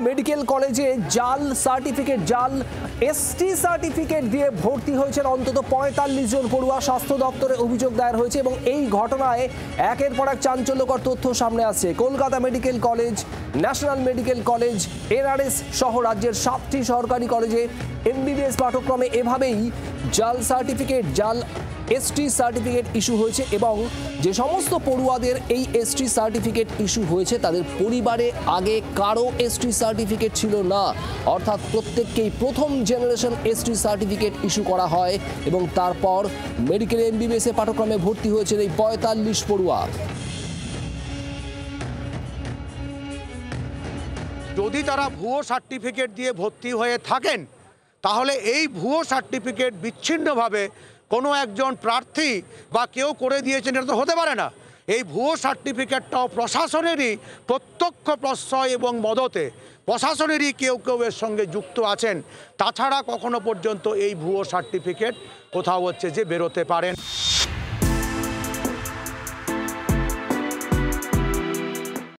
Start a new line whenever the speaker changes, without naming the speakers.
Medical কলেজে জাল certificate, জাল এসটি সার্টিফিকেট দিয়ে ভর্তি হয়েছেন অন্তত ৪৫ জন পড়ুয়া। স্বাস্থ্য দপ্তরে অভিযোগ দায়ের হয়েছে এবং এই ঘটনায় একের পর এক চাঞ্চল্যকর তথ্য সামনে আসছে। Kolkata medical college, national medical college, NRS সহ রাজ্যের 7টি সরকারি কলেজে এমবিবিএস পাঠ্যক্রমে এভাবেই জাল সার্টিফিকেট, জাল এসটি সার্টিফিকেট ইস্যু হয়েছে এবং যে সমস্ত পড়ুয়াদের এই এসটি সার্টিফিকেট ইস্যু হয়েছে তাদের পরিবারে আগে কারো এসটি সার্টিফিকেট ছিল না, অর্থাৎ প্রত্যেককেই প্রথম জেনারেশন এসটি সার্টিফিকেট ইস্যু করা হয় এবং তারপর মেডিকেল এমবিবিএস এর পাঠ্যক্রমে ভর্তি হয়েছে এই ৪৫ পড়ুয়া।
যদি তারা ভুয়ো সার্টিফিকেট দিয়ে ভর্তি হয়ে থাকেন তাহলে এই ভুয়ো সার্টিফিকেট বিচ্ছিন্নভাবে কোনো একজন প্রার্থী বা কেউ করে দিয়েছেন এটা তো হতে পারে না। এই ভুয়ো সার্টিফিকেটটাও প্রশাসনেরই প্রত্যক্ষ প্রশ্রয় এবং মদতে প্রশাসনেরই কেউ কেউ এর সঙ্গে যুক্ত আছেন। তাছাড়া কখনো পর্যন্ত এই ভুয়ো সার্টিফিকেট কোথাও হচ্ছে যে বেরোতে পারেন।